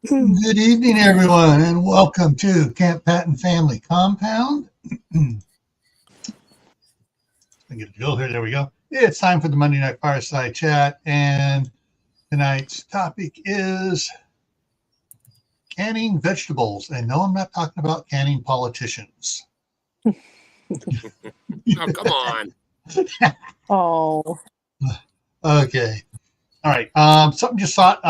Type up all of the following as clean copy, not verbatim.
Good evening, everyone, and welcome to Camppatton Family Compound. I get a drill here. There we go. It's time for the Monday Night Fireside Chat, and tonight's topic is canning vegetables. And no, I'm not talking about canning politicians. Oh, come on. Oh. Okay. All right. Something just thought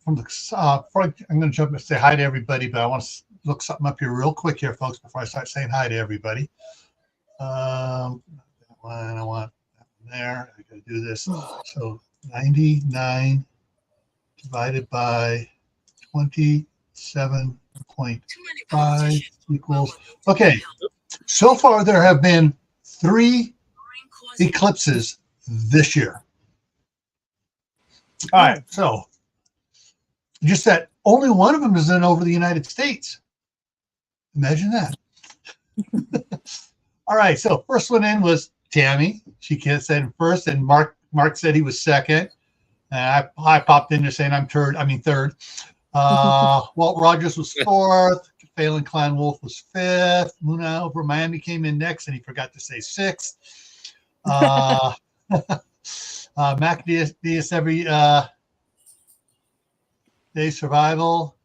from the before I'm going to jump and say hi to everybody, but I want to look something up here real quick here, folks, before I start saying hi to everybody. I want that one there. I got to do this. So 99 divided by 27.5 equals. Okay. So far, there have been 3 eclipses this year. All right, so just that only one of them is in over the United States. Imagine that. All right, so first one in was Tammy. She said first, and Mark said he was second. And I popped in there saying I'm third. Walt Rogers was fourth. Phelan Clan Wolf was fifth. Muna over Miami came in next, and he forgot to say sixth. Mac Diaz every day survival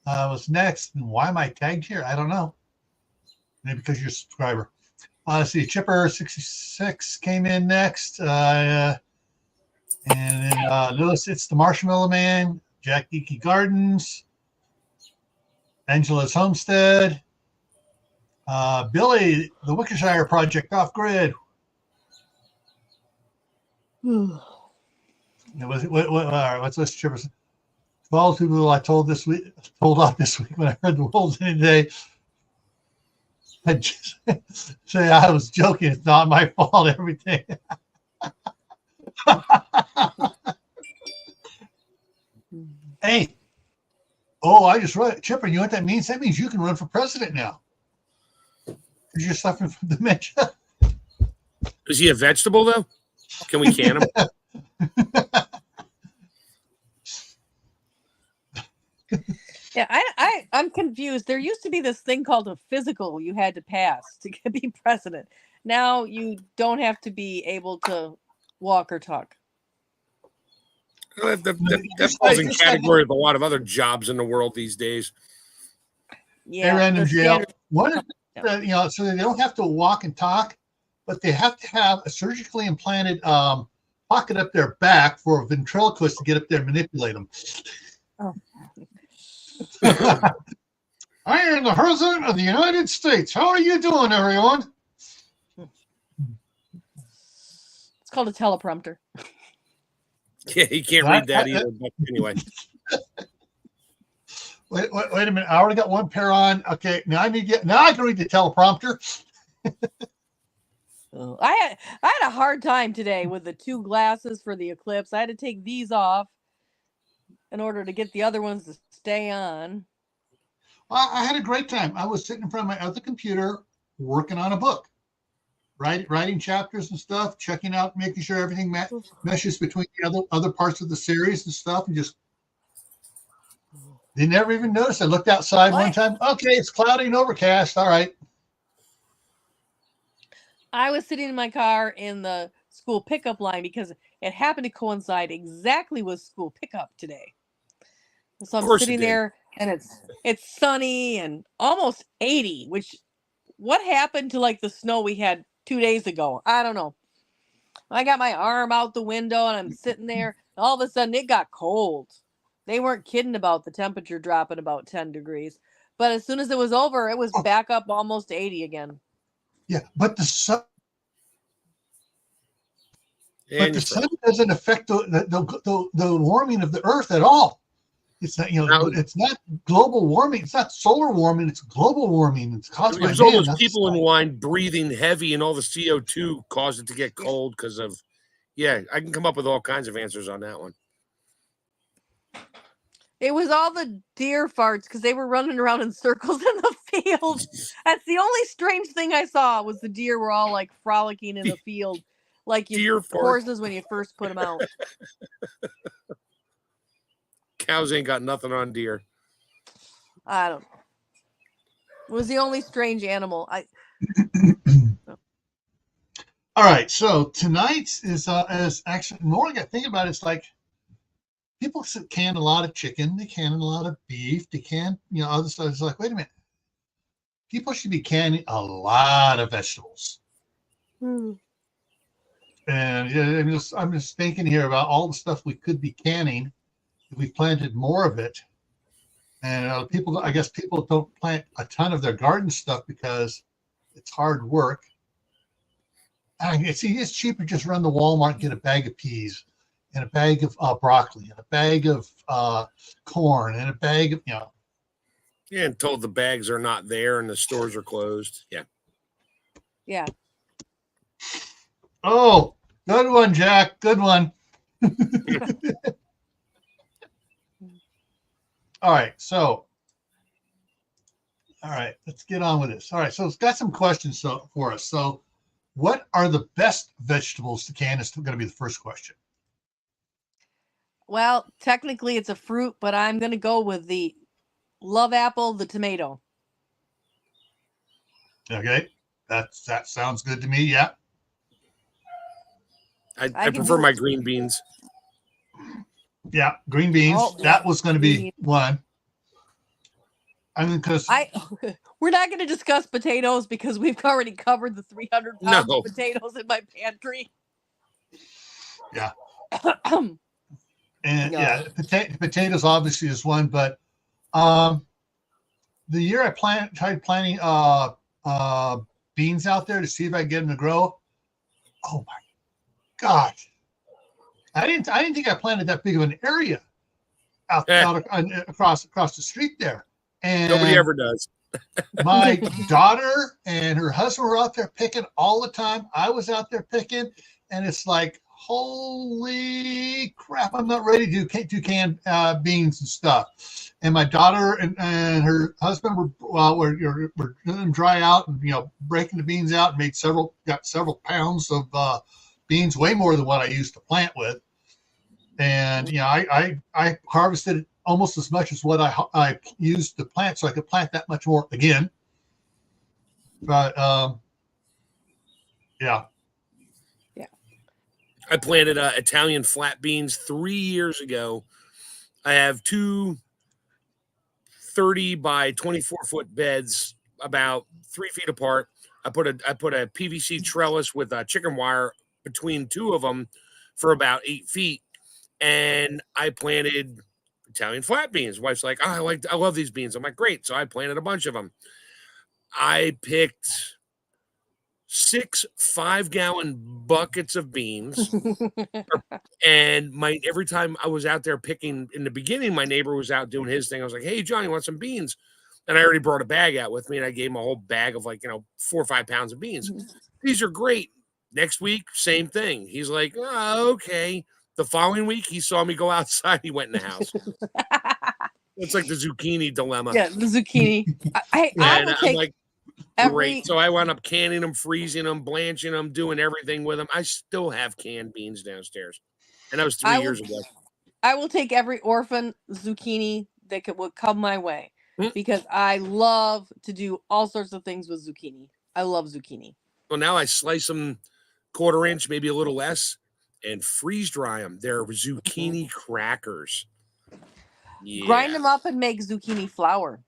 was next. And why am I tagged here? I don't know. Maybe because you're a subscriber. Let's see. Chipper 66 came in next. And then Lewis, it's the Marshmallow Man. Jack Geeky Gardens. Angela's Homestead. Billy, the Wickershire Project Off Grid. What's this? 12 people I told off this week when I heard the Wolves in today. I just say I was joking. It's not my fault. Everything. Hey. Oh, I just read Chipper. You know what that means? That means you can run for president now. Because you're suffering from dementia. Is he a vegetable, though? Can we can him? Yeah, I'm confused. There used to be this thing called a physical you had to pass to be president. Now you don't have to be able to walk or talk. That falls in category of a lot of other jobs in the world these days. Yeah, they ran in jail. So they don't have to walk and talk, but they have to have a surgically implanted pocket up their back for a ventriloquist to get up there and manipulate them. Oh. I am the President of the United States. How are you doing, everyone? It's called a teleprompter. Yeah, he can't read that either. But anyway. Wait a minute. I already got one pair on. Okay, now I can read the teleprompter. I had a hard time today with the 2 glasses for the eclipse. I had to take these off in order to get the other ones to stay on. I had a great time. I was sitting in front of my other computer working on a book, writing chapters and stuff, checking out, making sure everything meshes between the other parts of the series and stuff, and just they never even noticed. I looked outside one time. Okay, it's cloudy and overcast. All right. I was sitting in my car in the school pickup line because it happened to coincide exactly with school pickup today. So I'm sitting there and it's sunny and almost 80, which what happened to like the snow we had 2 days ago? I don't know. I got my arm out the window and I'm sitting there. And all of a sudden it got cold. They weren't kidding about the temperature dropping about 10 degrees. But as soon as it was over, it was back up almost 80 again. Yeah, but the sun doesn't affect the warming of the Earth at all. It's not, it's not global warming. It's not solar warming. It's global warming. It's caused by man. All those people in wine breathing heavy, and all the CO2 caused it to get cold because of. Yeah, I can come up with all kinds of answers on that one. It was all the deer farts because they were running around in circles in the field. That's the only strange thing I saw was the deer were all like frolicking in the field, like horses when you first put them out. Cows ain't got nothing on deer. I don't know. It was the only strange animal. All right, so tonight is actually more like I think about it, it's like people can a lot of chicken, they can a lot of beef, they can, other stuff. It's like, wait a minute, people should be canning a lot of vegetables. And I'm just thinking here about all the stuff we could be canning if we planted more of it. And I guess people don't plant a ton of their garden stuff because it's hard work. It's cheaper to just run to Walmart and get a bag of peas and a bag of broccoli and a bag of corn and a bag of, Yeah, and told the bags are not there and the stores are closed. Yeah. Yeah. Oh, good one, Jack. Good one. All right, let's get on with this. All right, so it's got some questions for us. So, what are the best vegetables to can is going to be the first question. Well, technically it's a fruit, but I'm going to go with the love apple, the tomato. Okay, that sounds good to me. Yeah. I prefer my green beans. Yeah, green beans. Oh, that was going to be one. I mean, because we're not going to discuss potatoes because we've already covered the 300 pounds of potatoes in my pantry. Yeah. And potatoes obviously is one, but the year I tried planting beans out there to see if I could get them to grow. Oh my God. I didn't think I planted that big of an area out across the street there. And nobody ever does. My daughter and her husband were out there picking all the time. I was out there picking, and it's like, holy crap, I'm not ready to do canned beans and stuff. And my daughter and her husband were letting them dry out and breaking the beans out and got several pounds of beans, way more than what I used to plant with. And I harvested it almost as much as what I used to plant, so I could plant that much more again. But yeah. I planted Italian flat beans 3 years ago. I have two 30 by 24 foot beds about 3 feet apart. I put a PVC trellis with chicken wire between two of them for about 8 feet. And I planted Italian flat beans. Wife's like, I love these beans. I'm like, great. So I planted a bunch of them. I picked 6 5-gallon buckets of beans. And every time I was out there picking, in the beginning, my neighbor was out doing his thing. I was like, hey, John, you want some beans? And I already brought a bag out with me, and I gave him a whole bag of 4 or 5 pounds of beans. These are great. Next week, same thing. He's like, oh, okay. The following week, he saw me go outside. He went in the house. It's like the zucchini dilemma. Yeah, the zucchini. I'm like, great. So I wound up canning them, freezing them, blanching them, doing everything with them. I still have canned beans downstairs. And that was 3 years ago. I will take every orphan zucchini that would come my way because I love to do all sorts of things with zucchini. I love zucchini. Well, now I slice them 1/4 inch, maybe a little less, and freeze dry them. They're zucchini crackers. Yeah. Grind them up and make zucchini flour.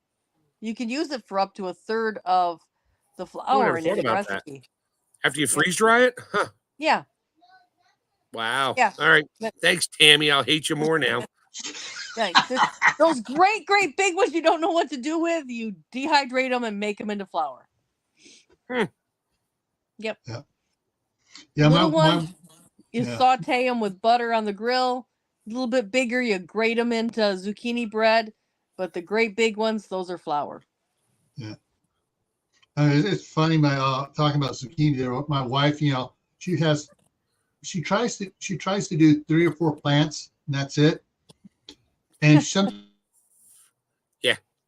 You can use it for up to 1/3 of the flour in any recipe. After you freeze dry it? Huh. Yeah. Wow. Yeah. All right. Thanks, Tammy. I'll hate you more now. Those great big ones you don't know what to do with, you dehydrate them and make them into flour. Yep. Yeah. Little ones, you saute them with butter on the grill. A little bit bigger, you grate them into zucchini bread. But the great big ones, those are flour. Yeah. It's funny, talking about zucchini there. My wife, she tries to do 3 or 4 plants, and that's it. And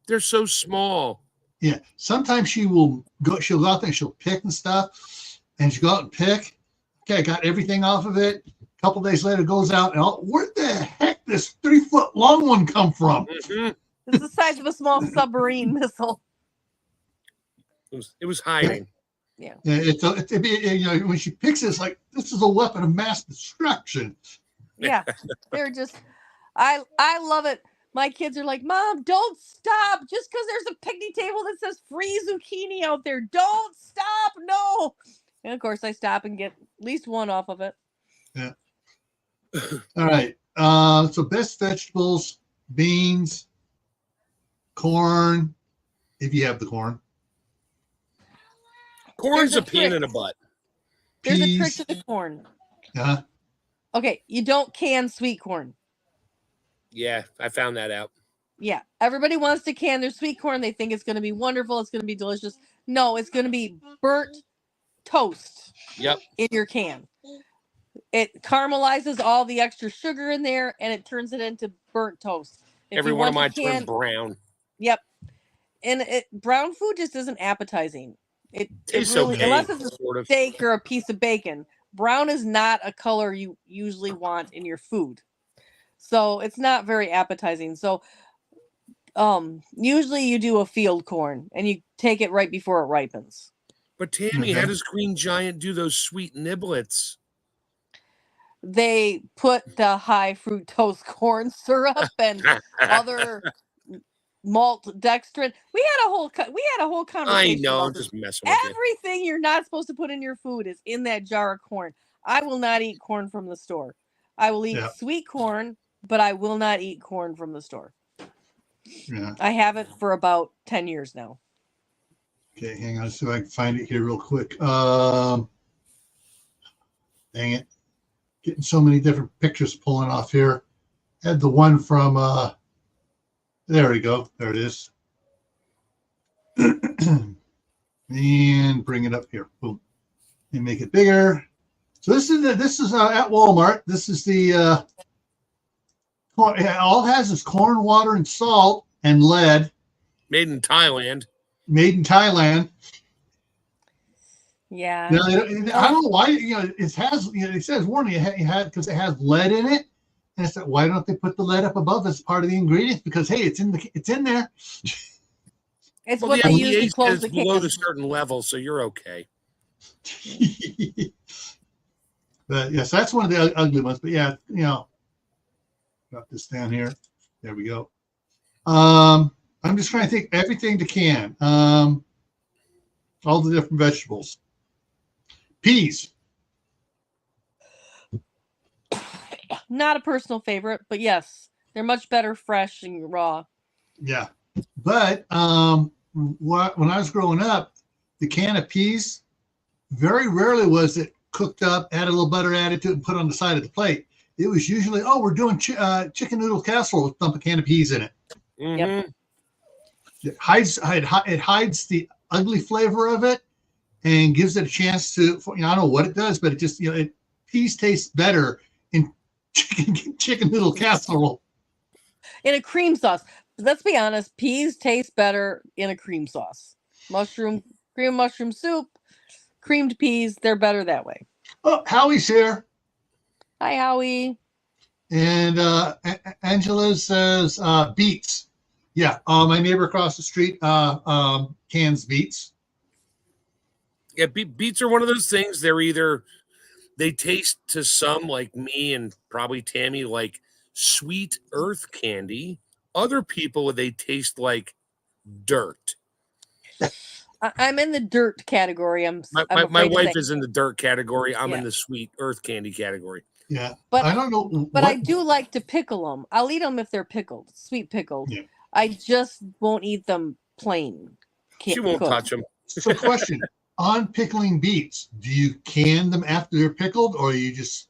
they're so small. Yeah. Sometimes she'll go out there and she'll pick and stuff, and she'll go out and pick. Okay, I got everything off of it. A couple days later, goes out and where the heck this 3-foot long one come from? Mm-hmm. It's the size of a small submarine missile. It was hiding. Yeah. When she picks it, it's like, this is a weapon of mass destruction. Yeah. They're just, I love it. My kids are like, Mom, don't stop. Just because there's a picnic table that says free zucchini out there. Don't stop. No. And of course, I stop and get at least one off of it. Yeah. All right. So best vegetables, beans, corn, if you have the corn. Corn's a pain in the butt. There's a trick to the corn. Uh-huh. Okay, you don't can sweet corn. Yeah, I found that out. Yeah, everybody wants to can their sweet corn. They think it's going to be wonderful. It's going to be delicious. No, it's going to be burnt toast. Yep. In your can. It caramelizes all the extra sugar in there, and it turns it into burnt toast. Every one of mine turned brown. Yep. And brown food just isn't appetizing. It tastes really, okay, unless it's a steak or a piece of bacon. Brown is not a color you usually want in your food. So it's not very appetizing. So usually you do a field corn and you take it right before it ripens. But Tammy, how does Green Giant do those sweet niblets? They put the high fructose corn syrup and other malt dextrin. We had a whole conversation. I know, I'm just messing with you. Everything you're not supposed to put in your food is in that jar of corn. I will not eat corn from the store. I will eat sweet corn, but I will not eat corn from the store. Yeah. I have it for about 10 years now. Okay, hang on, so I can find it here real quick. Dang it. Getting so many different pictures pulling off here. Had the one from there we go. There it is. And bring it up here. Boom. And make it bigger. So this is at Walmart. This is the corn. All it has is corn, water, and salt and lead. Made in Thailand. Yeah. Now, I don't know why. It has. It says warning. It had because it has lead in it. And I said, why don't they put the lead up above as part of the ingredients? Because hey, it's in there. It's what they usually close the below the certain level, so you're okay. But yes, that's one of the ugly ones. But yeah, got this down here. There we go. I'm just trying to think everything to can. All the different vegetables. Peas. Not a personal favorite, but yes, they're much better fresh and raw. Yeah, but when I was growing up, the can of peas, very rarely was it cooked up, add a little butter added to it, and put on the side of the plate. It was usually, we're doing chicken noodle casserole with dump a can of peas in it. Mm-hmm. Yep. It hides the ugly flavor of it and gives it a chance to. I don't know what it does, but it just peas taste better in chicken noodle casserole. In a cream sauce. Let's be honest, peas taste better in a cream sauce. Cream mushroom soup, creamed peas, they're better that way. Oh, Howie's here. Hi, Howie. And Angela says beets. Yeah, my neighbor across the street cans beets. Yeah, beets are one of those things. They taste to some, like me and probably Tammy, like sweet earth candy. Other people, they taste like dirt. I'm in the dirt category. My wife is in the dirt category. I'm in the sweet earth candy category. Yeah, but I don't know. But I do like to pickle them. I'll eat them if they're pickled, sweet pickled. Yeah. I just won't eat them plain. She won't touch them. So, question on pickling beets: do you can them after they're pickled, or you just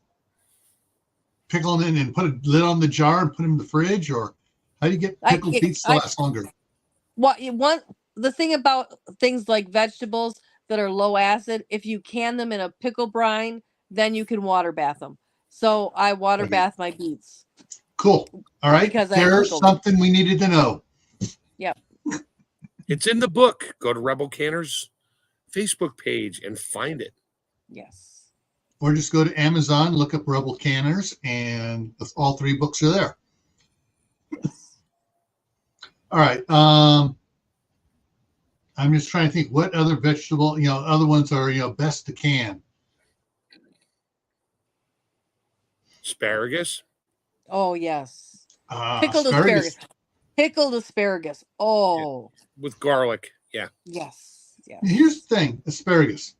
pickle them in and put a lid on the jar and put them in the fridge, or how do you get pickled beets to last longer? The thing about things like vegetables that are low acid, if you can them in a pickle brine, then you can water bath them. So I water bath my beets. Cool. All right. There's something we needed to know. Yep. It's in the book. Go to Rebel Canner's Facebook page and find it. Yes. Or just go to Amazon, look up Rebel Canners, and all 3 books are there. All right. I'm just trying to think what other vegetable, other ones are, best to can. Asparagus. Oh yes. Pickled Asparagus. Pickled asparagus. Oh. With garlic. Yeah. Yes. Yes. Here's the thing, asparagus.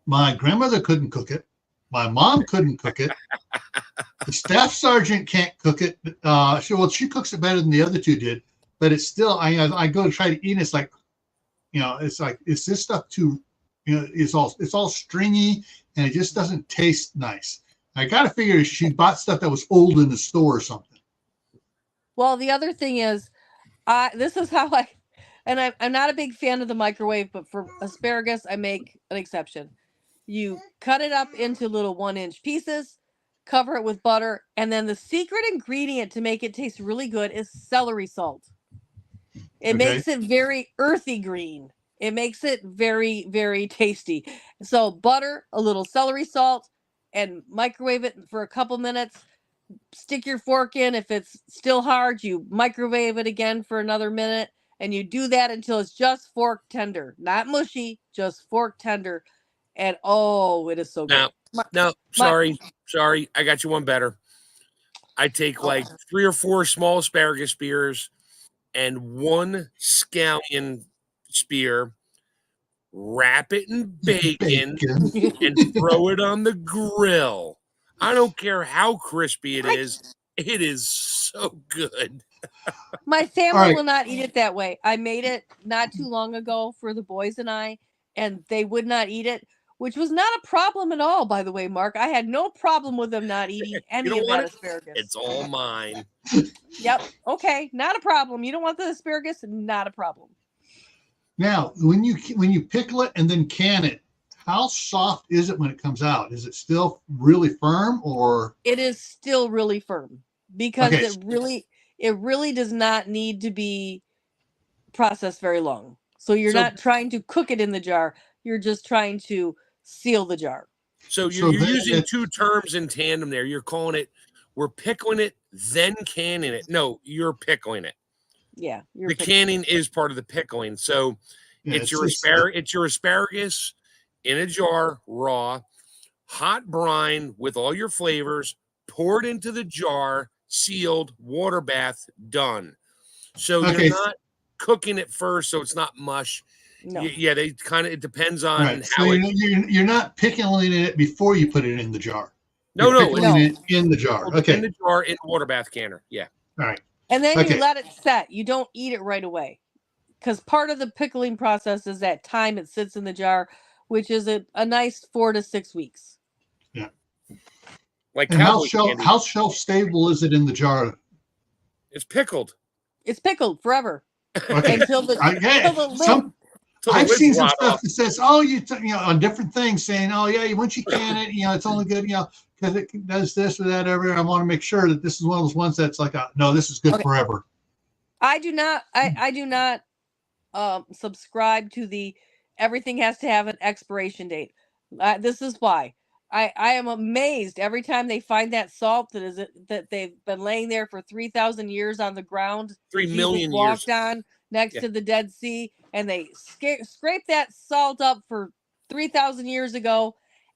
My grandmother couldn't cook it. My mom couldn't cook it. The staff sergeant can't cook it. She cooks it better than the other two did, but it's still, I go to try to eat it. It's like, is this stuff too, it's all stringy and it just doesn't taste nice. I got to figure she bought stuff that was old in the store or something. Well, the other thing is, this is how I'm not a big fan of the microwave, but for asparagus, I make an exception. You cut it up into little 1-inch pieces, cover it with butter, and then the secret ingredient to make it taste really good is celery salt. It makes it very earthy green. It makes it very, very tasty. So butter, a little celery salt, and microwave it for a couple minutes. Stick your fork in. If it's still hard, you microwave it again for another minute, and you do that until it's just fork tender, not mushy, just fork tender. And oh, it is so good. Sorry. I got you one better. I take like 3 or 4 small asparagus spears and 1 scallion spear, wrap it in bacon and throw it on the grill. I don't care how crispy it is. It is so good. My family will not eat it that way. I made it not too long ago for the boys and I, and they would not eat it, which was not a problem at all, by the way, Mark. I had no problem with them not eating any of that asparagus. It's all mine. Yep. Okay. Not a problem. You don't want the asparagus? Not a problem. Now, when you pickle it and then can it, how soft is it when it comes out? Is it still really firm, or? It is still really firm because it really does not need to be processed very long. So you're not trying to cook it in the jar. You're just trying to seal the jar. So you're using 2 terms in tandem there. You're calling it, we're pickling it, then canning it. No, you're pickling it. Yeah. The canning is part of the pickling. So it's your asparagus in a jar, raw, hot brine with all your flavors, poured into the jar, sealed, water bath, done. So you're not cooking it first, so it's not mush. No. It depends on how so you're not pickling it before you put it in the jar. No. It in the jar. In the jar, in the water bath canner. Yeah. All right. And then you let it set. You don't eat it right away. Because part of the pickling process is that time it sits in the jar, which is a nice 4 to 6 weeks. Yeah. Like how shelf stable is it in the jar? It's pickled. It's pickled forever. Okay. I've seen some stuff that says, on different things saying, once you can it, it's only good, because it does this or that. I want to make sure that this is one of those ones that's like, no, this is good forever. I do not subscribe to the everything has to have an expiration date. This is why I am amazed every time they find that salt that they've been laying there for 3,000 years on the ground. 3 million years walked on next to the Dead Sea, and they scrape that salt up for 3,000 years ago,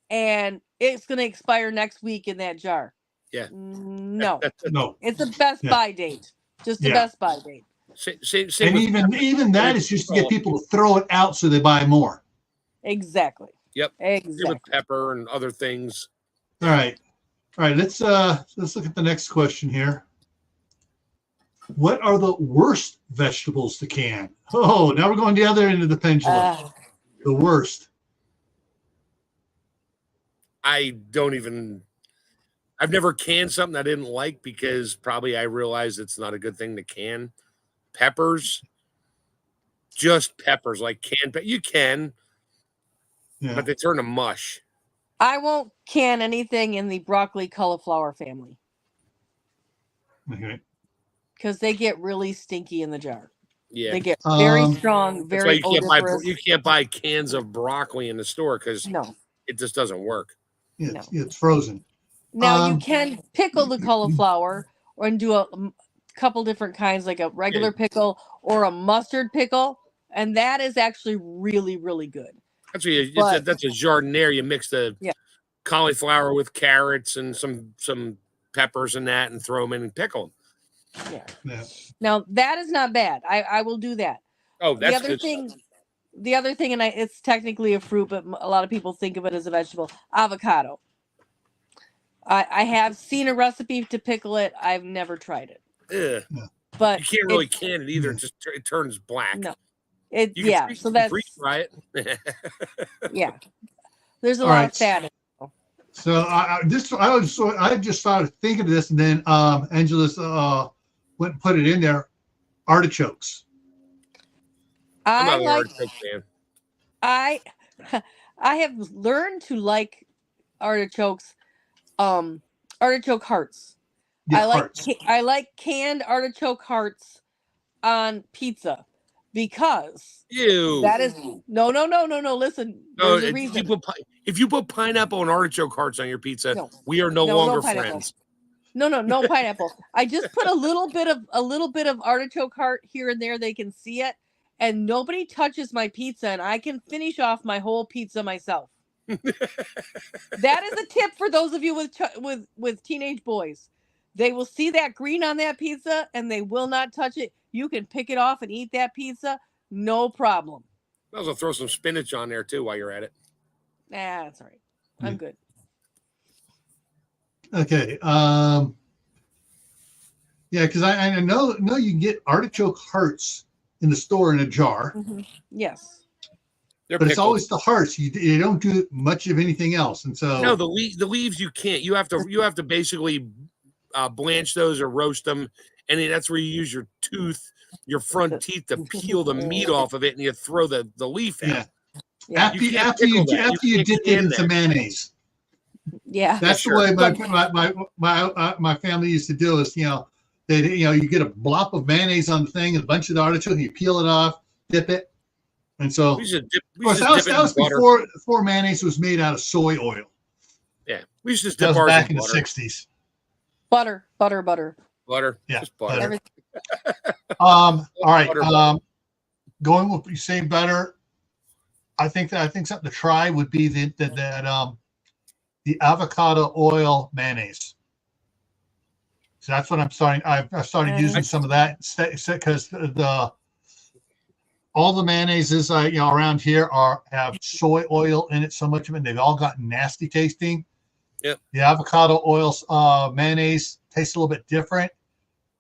and it's going to expire next week in that jar. Yeah. No. It's a best buy date. Just a best buy date. And even that is just to get people to throw it out so they buy more. Exactly. Yep. Exactly. With pepper and other things. All right. Let's look at the next question here. What are the worst vegetables to can? Oh, now we're going the other end of the pendulum. The worst. I've never canned something I didn't like because probably I realized it's not a good thing to can. Peppers, just peppers, like canned. But you can, but they turn to mush. I won't can anything in the broccoli cauliflower family. Okay. Because they get really stinky in the jar. Yeah, they get very strong, very odoriferous. You can't buy cans of broccoli in the store because it just doesn't work. It's frozen. Now you can pickle the cauliflower and do a couple different kinds, like a regular pickle or a mustard pickle, and that is actually really, really good. That's that's a jardiniere. You mix the cauliflower with carrots and some peppers and that, and throw them in and pickle them. Yeah. Now that is not bad. I will do that. Oh, that's the other thing, and it's technically a fruit, but a lot of people think of it as a vegetable. Avocado. I have seen a recipe to pickle it. I've never tried it. Yeah. But you can't really can it either. It turns black. No. So that's try it. Yeah. There's a lot of fat in it. So I just started thinking of this, and then Angela's went and put it in there. Artichokes. I'm not an artichoke fan. I have learned to like artichokes. Artichoke hearts. Yeah, I like canned artichoke hearts on pizza because that is no. Listen, there's a reason. If you put pineapple and artichoke hearts on your pizza, we are no longer friends. No pineapple. I just put a little bit of artichoke heart here and there. They can see it, and nobody touches my pizza, and I can finish off my whole pizza myself. That is a tip for those of you with teenage boys. They will see that green on that pizza and they will not touch it. You can pick it off and eat that pizza, no problem. I'll also throw some spinach on there too while you're at it. Nah, that's all right. I'm good. Okay. Yeah, because I know you can get artichoke hearts in the store in a jar. Mm-hmm. Yes. But it's always the hearts. You don't do much of anything else, and so no, the leaves you can't. You have to basically blanch those or roast them, and then that's where you use your front teeth to peel the meat off of it, and you throw the leaf out. Yeah. After you dip it in some mayonnaise. Yeah, that's the way my family used to do. Is you get a blob of mayonnaise on the thing, and a bunch of the artichoke, and you peel it off, dip it. And so, that was before mayonnaise was made out of soy oil. Yeah, we used to just dip ours back in the 60s. Butter. Yeah, just butter. All right. Butter. Going with you say butter. I think something to try would be the avocado oil mayonnaise. So that's what I'm starting. I've started using some of that because all the mayonnaises around here have soy oil in it. So much of it, they've all gotten nasty tasting. Yep. The avocado oil mayonnaise tastes a little bit different,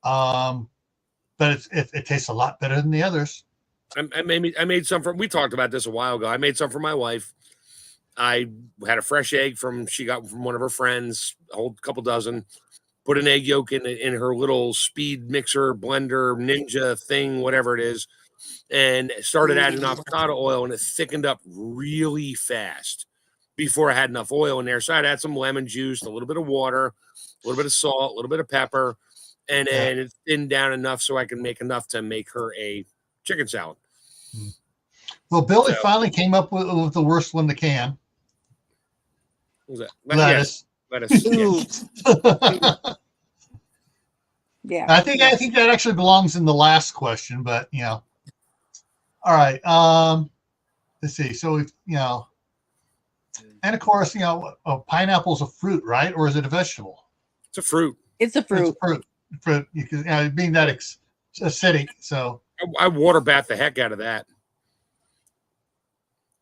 but it tastes a lot better than the others. I made some we talked about this a while ago. I made some for my wife. I had a fresh egg she got from one of her friends, a whole couple dozen. Put an egg yolk in her little speed mixer, blender, ninja thing, whatever it is. And started adding avocado oil, and it thickened up really fast before I had enough oil in there. So I'd add some lemon juice, a little bit of water, a little bit of salt, a little bit of pepper, and then it thinned down enough so I can make enough to make her a chicken salad. Well, Billy finally came up with the worst one to can. What was that? Lettuce. Lettuce. Yeah. I think that actually belongs in the last question, but all right. Let's see. So and of course, pineapple's a fruit, right? Or is it a vegetable? It's a fruit. It's a fruit. Fruit. Being that acidic, so I water bath the heck out of that.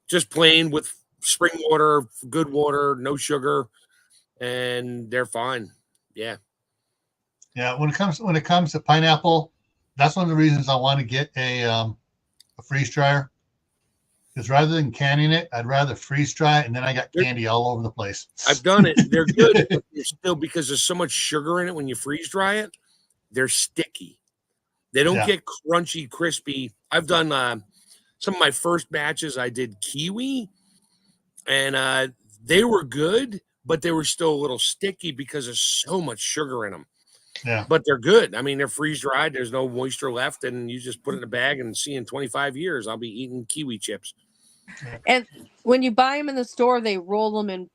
Just plain with spring water, good water, no sugar, and they're fine. Yeah. Yeah. When it comes to pineapple, that's one of the reasons I want to get a freeze dryer. Because rather than canning it, I'd rather freeze dry it, and then I got candy all over the place. I've done it. They're good, but they're still, because there's so much sugar in it when you freeze dry it, they're sticky. They don't get crunchy, crispy. I've done some of my first batches. I did kiwi, and they were good, but they were still a little sticky because there's so much sugar in them. Yeah, but they're good. I mean, they're freeze dried. There's no moisture left, and you just put it in a bag and see in 25 years, I'll be eating kiwi chips. And when you buy them in the store, they roll them in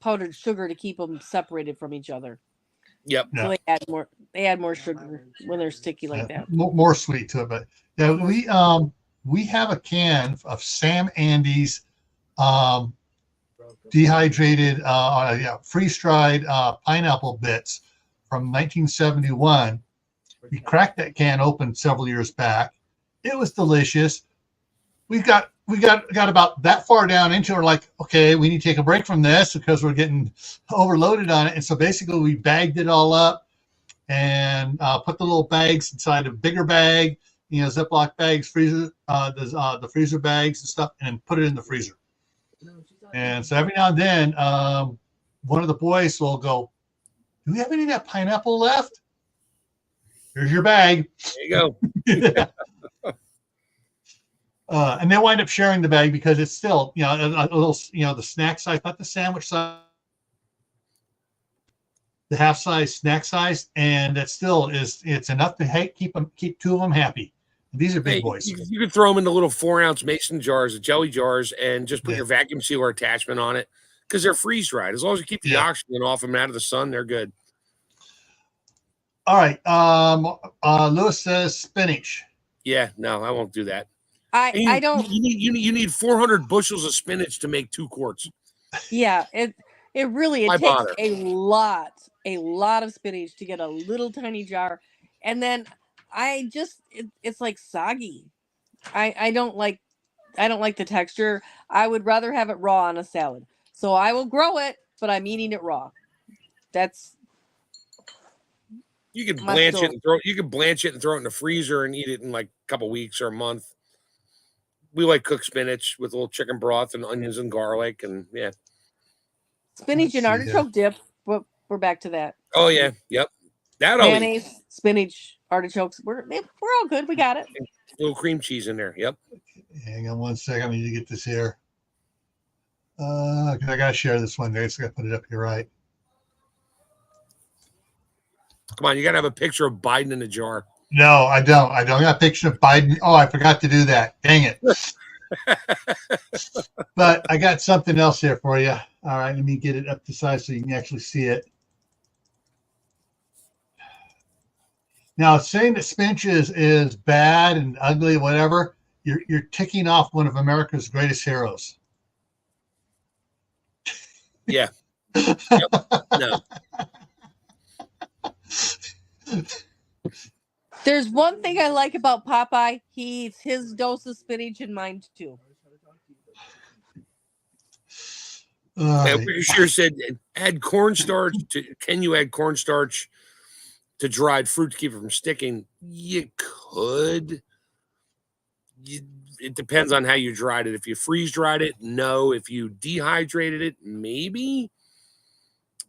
powdered sugar to keep them separated from each other. Yep. So they add more. They add more sugar when they're sticky like that. More sweet to it, but yeah, we have a can of Sam Andy's dehydrated, freeze-dried pineapple bits from 1971. We cracked that can open several years back. It was delicious. We got about that far down into it, like, okay, we need to take a break from this because we're getting overloaded on it. And so basically we bagged it all up and put the little bags inside a bigger bag, Ziploc bags, freezer, the freezer bags and stuff, and put it in the freezer. And so every now and then, one of the boys will go, "Do we have any of that pineapple left? Here's your bag." There you go. And they wind up sharing the bag because it's still, a little, the snack size, not the sandwich size, the half size snack size, and that still it's enough to keep two of them happy. These are big boys. You can throw them in the little 4-ounce mason jars, the jelly jars, and just put your vacuum sealer attachment on it because they're freeze dried. As long as you keep the oxygen off them out of the sun, they're good. All right. Lewis says spinach. Yeah, no, I won't do that. I don't. You need 400 bushels of spinach to make 2 quarts. Yeah, it takes a lot of spinach to get a little tiny jar, and then it's like soggy. I don't like the texture. I would rather have it raw on a salad. So I will grow it, but I'm eating it raw. You can blanch it and throw it in the freezer and eat it in like a couple weeks or a month. We like cooked spinach with a little chicken broth and onions and garlic, and spinach and artichoke dip. We're back to that. Oh yeah, yep. Mayonnaise, spinach, artichokes. We're all good. We got it. A little cream cheese in there. Yep. Hang on one second. I need to get this here. I gotta share this one. I just gotta put it up here right. Come on, you gotta have a picture of Biden in a jar. No, I don't. I don't got a picture of Biden. Oh, I forgot to do that. Dang it. But I got something else here for you. All right, let me get it up to size so you can actually see it. Now, saying that spinach is bad and ugly, whatever, you're ticking off one of America's greatest heroes. Yeah. Yep. No. There's one thing I like about Popeye. He eats his dose of spinach and mine too. Pretty sure said add cornstarch to. Can you add cornstarch to dried fruit to keep it from sticking? You could. It depends on how you dried it. If you freeze dried it, no. If you dehydrated it, maybe.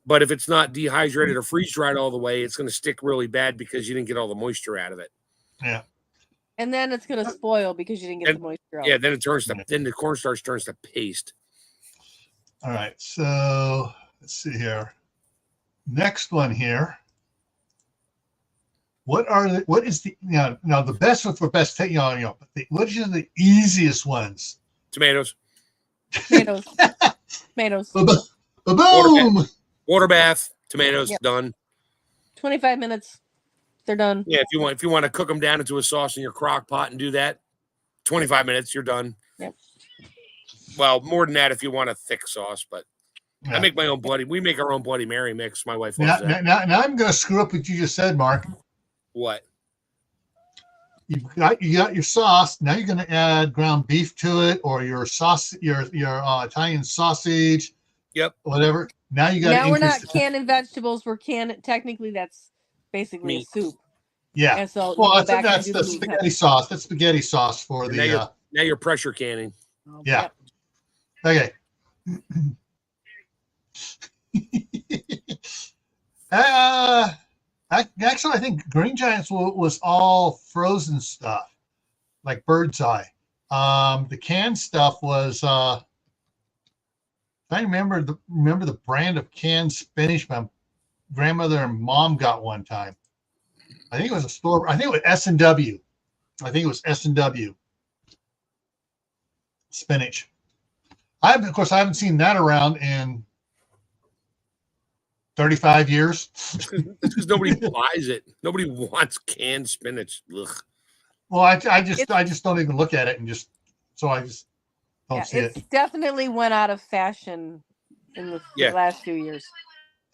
But if it's not dehydrated or freeze dried all the way, it's going to stick really bad because you didn't get all the moisture out of it. Yeah. And then it's going to spoil because you didn't get the moisture out. Yeah, then the cornstarch turns to paste. All right. So let's see here. Next one here. What is the the best one for best what is the easiest ones? Tomatoes. Tomatoes. Boom. Water bath, tomatoes, done. 25 minutes, they're done. Yeah, if you want to cook them down into a sauce in your crock pot and do that, 25 minutes, you're done. Yep. Well, more than that if you want a thick sauce, but I make my own we make our own Bloody Mary mix. My wife loves that. Now I'm going to screw up what you just said, Mark. What? You got your sauce. Now you're going to add ground beef to it, or your sauce, your Italian sausage. Yep. Whatever. Now you got. Now we're not canning vegetables. We're canning. Technically, that's basically a soup. Yeah. And so that's the spaghetti sauce. That's spaghetti sauce for the. Now you're pressure canning. Yeah. Okay. Actually, I think Green Giants was all frozen stuff, like Bird's Eye. The canned stuff was. I remember the brand of canned spinach my grandmother and mom got one time. I think it was a store. I think it was S&W. I think it was S&W spinach. Of course, I haven't seen that around in 35 years. It's because nobody buys it. Nobody wants canned spinach. Ugh. Well, I just don't even look at it, and just I just don't see it's it. definitely went out of fashion in the last few years.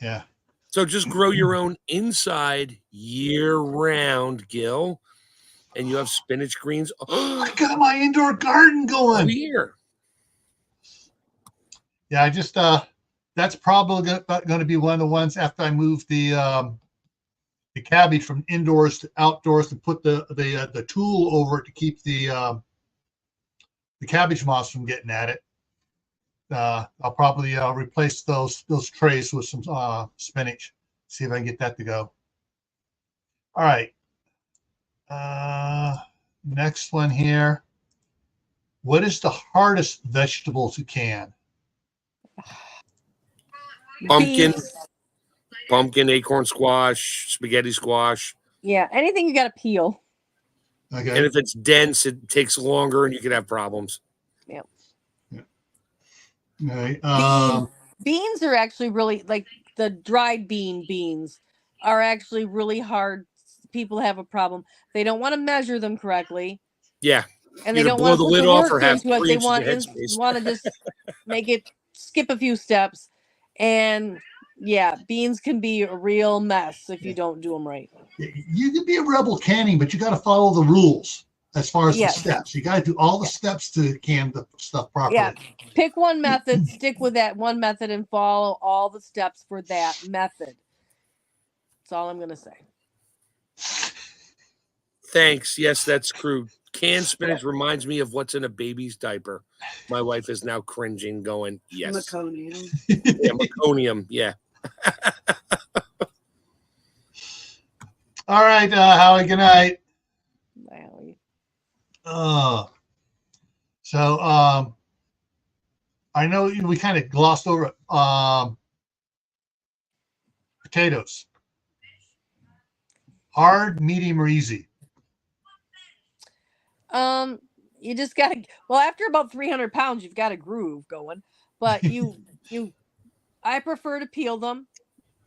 Yeah. So just grow your own inside year round, Gil, and you have spinach greens. I got my indoor garden going. Here. Yeah, I just that's probably going to be one of the ones after I move the cabbage from indoors to outdoors to put the tool over it to keep the cabbage moths from getting at it. I'll probably replace those trays with some spinach. See if I can get that to go. All right. Next one here. What is the hardest vegetable to can? Pumpkin, acorn squash, spaghetti squash. Yeah, anything you got to peel. Okay. And if it's dense, it takes longer, and you could have problems. Yeah. All right. Beans are actually really, like the dried beans are actually really hard. People have a problem. They don't want to measure them correctly. Yeah. And they don't want to put the work into it. They want to just make it skip a few steps. And yeah, beans can be a real mess if you don't do them right. You can be a rebel canning, but you got to follow the rules as far as the steps. You got to do all the steps to can the stuff properly. Yeah. Pick one method, stick with that one method, and follow all the steps for that method. That's all I'm going to say. Thanks. Yes, that's true. Canned spinach reminds me of what's in a baby's diaper. My wife is now cringing, going, yes. Meconium. Yeah, meconium. Yeah. All right, Howie, good night. Howie. So I know we kind of glossed over potatoes. Hard, medium, or easy? You just gotta, after about 300 pounds, you've got a groove going, but I prefer to peel them.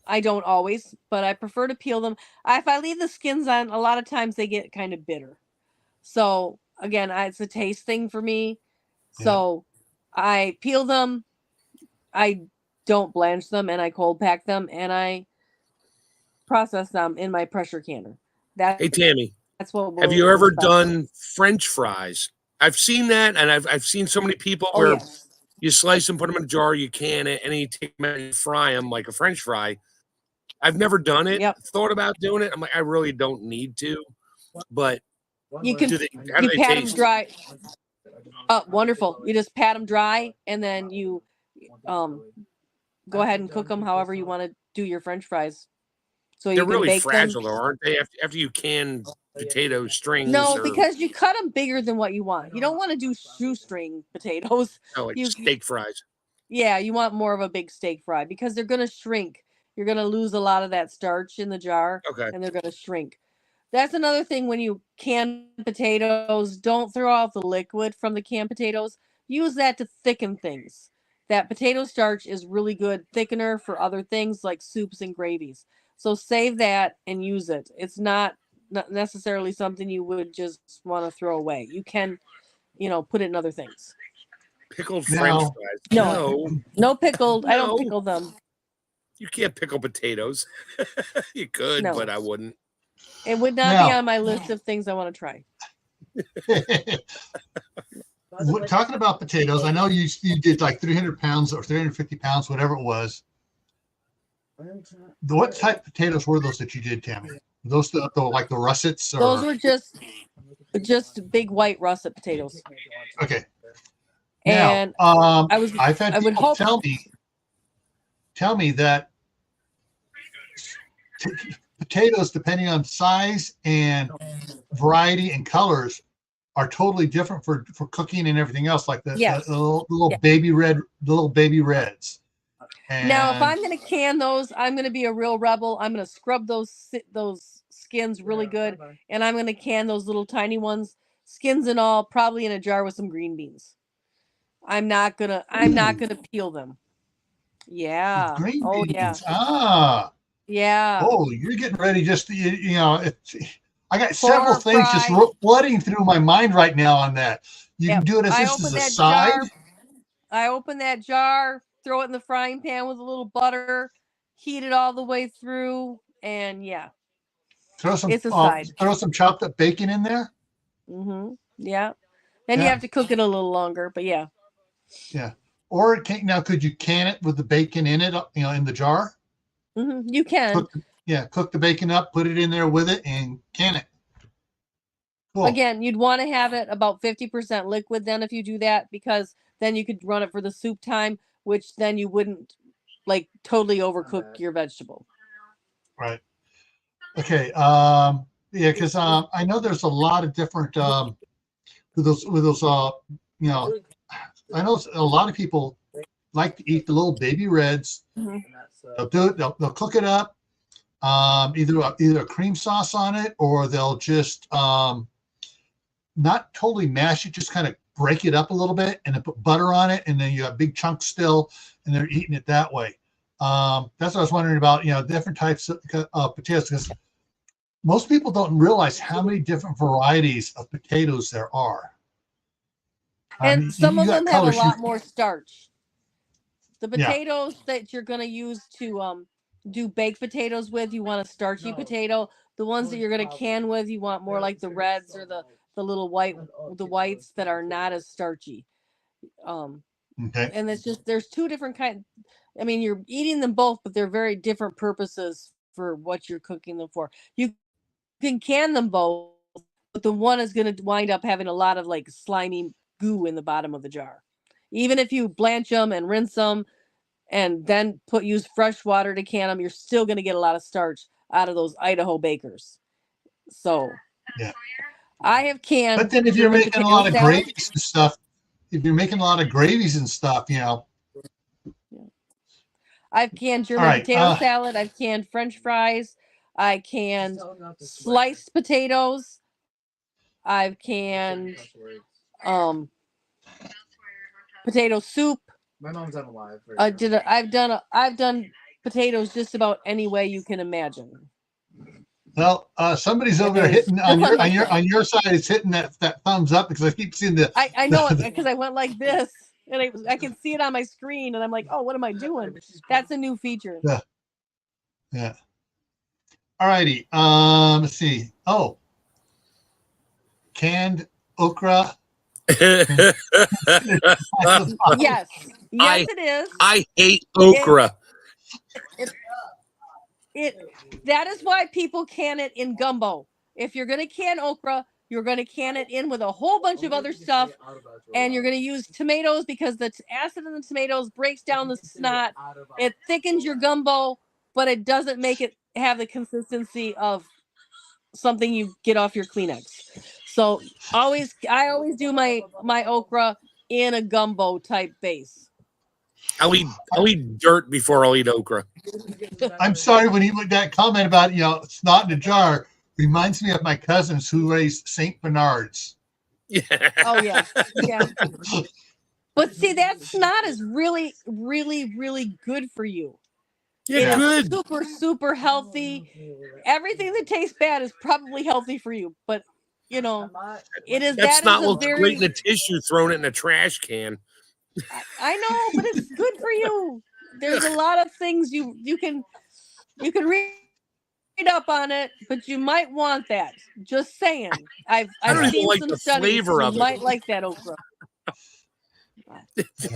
I don't always, but I prefer to peel them. If I leave the skins on, a lot of times they get kind of bitter. So again, it's a taste thing for me. So I peel them. I don't blanch them, and I cold pack them, and I process them in my pressure canner. Hey, Tammy. That's what. Have you ever done French fries? I've seen that, and I've seen so many people where you slice them, put them in a jar, you can it, and then you take them and you fry them like a French fry. I've never done it. Thought about doing it. I'm like, I really don't need to, but you can. You pat them dry. Wonderful. You just pat them dry, and then you go ahead and cook them however you want to do your French fries. So they're really fragile, though, aren't they? After you can potato strings. No, because you cut them bigger than what you want. You don't want to do shoestring potatoes. Oh, like steak fries. Yeah, you want more of a big steak fry because they're going to shrink. You're going to lose a lot of that starch in the jar, and they're going to shrink. That's another thing when you can potatoes. Don't throw out the liquid from the canned potatoes. Use that to thicken things. That potato starch is really good thickener for other things like soups and gravies. So save that and use it. It's not necessarily something you would just want to throw away. You can, put it in other things. Pickled French fries. No pickled. No. I don't pickle them. You can't pickle potatoes. You could, but I wouldn't. It would not be on my list of things I want to try. Talking about potatoes, I know you did like 300 pounds or 350 pounds, whatever it was. What type of potatoes were those that you did, Tammy? Those like the russets? Or? Those were just big white russet potatoes. Okay. And now, I've had people tell me that potatoes, depending on size and variety and colors, are totally different for cooking and everything else. Like the little baby reds. And now, if I'm going to can those, I'm going to be a real rebel. I'm going to scrub those skins really good, and I'm going to can those little tiny ones, skins and all, probably in a jar with some green beans. I'm not gonna peel them. Yeah. Green Oh yeah. beans. Ah. Yeah. Oh, you're getting ready. Just I got several For things just fry. flooding through my mind right now on that. You can Yep. do it as I this open as a that side. jar. I open that jar, throw it in the frying pan with a little butter, heat it all the way through, and yeah, it's a side. Throw some chopped up bacon in there. Yeah. Then you Yeah, have to cook it a little longer, but yeah. yeah. Or could you can it with the bacon in it? In the jar. You can. Cook the bacon up, put it in there with it, and can it. Cool. Again, you'd want to have it about 50% liquid then if you do that, because then you could run it for the soup time, which then you wouldn't like totally overcook your vegetable. Right. Okay. Yeah, because I know there's a lot of different with those I know a lot of people like to eat the little baby reds. They'll do it. They'll cook it up. Either a cream sauce on it, or they'll just not totally mash it, just kind of break it up a little bit, and then put butter on it, and then you have big chunks still, and they're eating it that way. That's what I was wondering about. Different types of potatoes, because most people don't realize how many different varieties of potatoes there are. And some of them have a lot more starch. The potatoes that you're going to use to do baked potatoes with, you want a starchy potato. The ones that you're going to can with, you want more like the reds or the little whites that are not as starchy. Okay. And it's just there's two different kinds. I mean, you're eating them both, but they're very different purposes for what you're cooking them for. You can can them both, but the one is going to wind up having a lot of like slimy goo in the bottom of the jar. Even if you blanch them and rinse them and then use fresh water to can them, you're still going to get a lot of starch out of those Idaho bakers. So yeah, I have canned. But then if you're making a lot of gravies and stuff, I've canned German potato salad. I've canned French fries. I canned sliced potatoes. I've canned potato soup. My mom's on live. I've done potatoes just about any way you can imagine. Well, somebody's over there hitting on your side. It's hitting that thumbs up, because I keep seeing the. I know it, because I went like this, and I can see it on my screen, and I'm like, oh, what am I doing? That's a new feature. Yeah. All righty. Let's see. Oh, canned okra. Yes, it is. I hate okra. That is why people can it in gumbo. If you're going to can okra, you're going to can it in with a whole bunch of other stuff, and you're going to use tomatoes, because the acid in the tomatoes breaks down the snot. It thickens your gumbo, but it doesn't make it have the consistency of something you get off your Kleenex. So I always do my okra in a gumbo type base. I'll eat dirt before I'll eat okra. I'm sorry, when you made that comment about snot in a jar, reminds me of my cousins who raised Saint Bernards. Yeah. Oh yeah. But see, that snot is really, really, really good for you. Yeah, good. Super, super healthy. Everything that tastes bad is probably healthy for you, but it is. That's not looks very great in a tissue, thrown it in a trash can. I know, but it's good for you. There's a lot of things you can read up on it, but you might want that. Just saying. I've seen like some the studies. flavor of you it. might like that okra.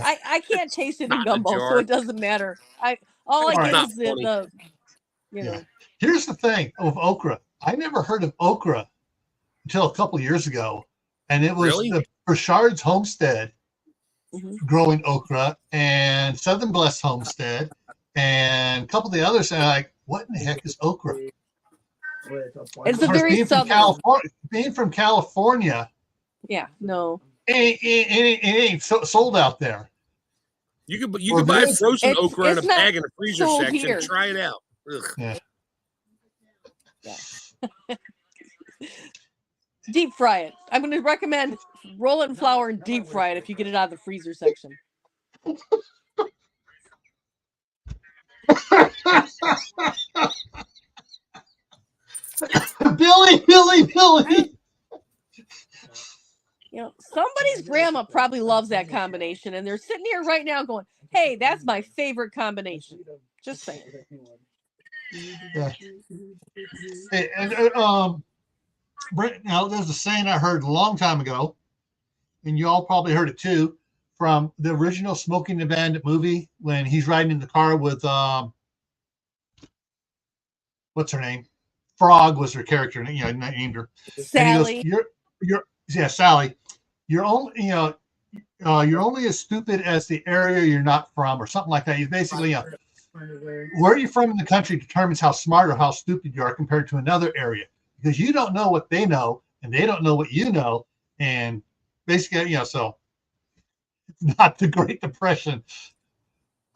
I can't taste it in gumbo, so it doesn't matter. All I get is the Here's the thing of okra. I never heard of okra until a couple of years ago, and it was the Burchard's Homestead growing okra, and Southern Blessed Homestead, and a couple of the others. And I'm like, what in the heck is okra? It's a very southern. Being from California. Yeah, no. It ain't sold out there. You could buy frozen okra in a bag in the freezer section. Here. Try it out. Yeah. Deep fry it. I'm going to recommend roll it in flour and deep fry it if you get it out of the freezer section. Billy. You know, somebody's grandma probably loves that combination, and they're sitting here right now going, "Hey, that's my favorite combination." Just saying. Yeah. Hey, and now there's a saying I heard a long time ago, and you all probably heard it too, from the original Smokey and the Bandit movie when he's riding in the car with what's her name? Frog was her character, you know, named her. Sally. And he goes, "You're Sally. You're only you're only as stupid as the area you're not from," or something like that. He's basically where you're from in the country determines how smart or how stupid you are compared to another area, because you don't know what they know and they don't know what you know, and basically, you know, so not the Great Depression.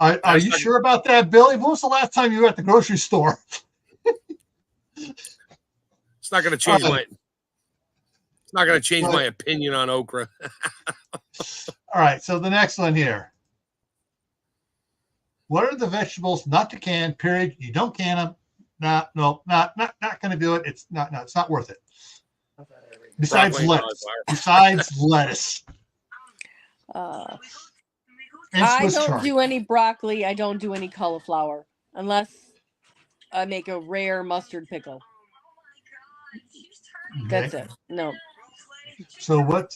Are you sure about that, Billy? When was the last time you were at the grocery store? It's not going to change my. It's not going to change my opinion on okra. All right, so the next one here. What are the vegetables not to can? Period. You don't can them. Not going to do it. It's not worth it. Besides lettuce. I don't do any broccoli. I don't do any cauliflower unless I make a rare mustard pickle. Okay. That's it. No. So what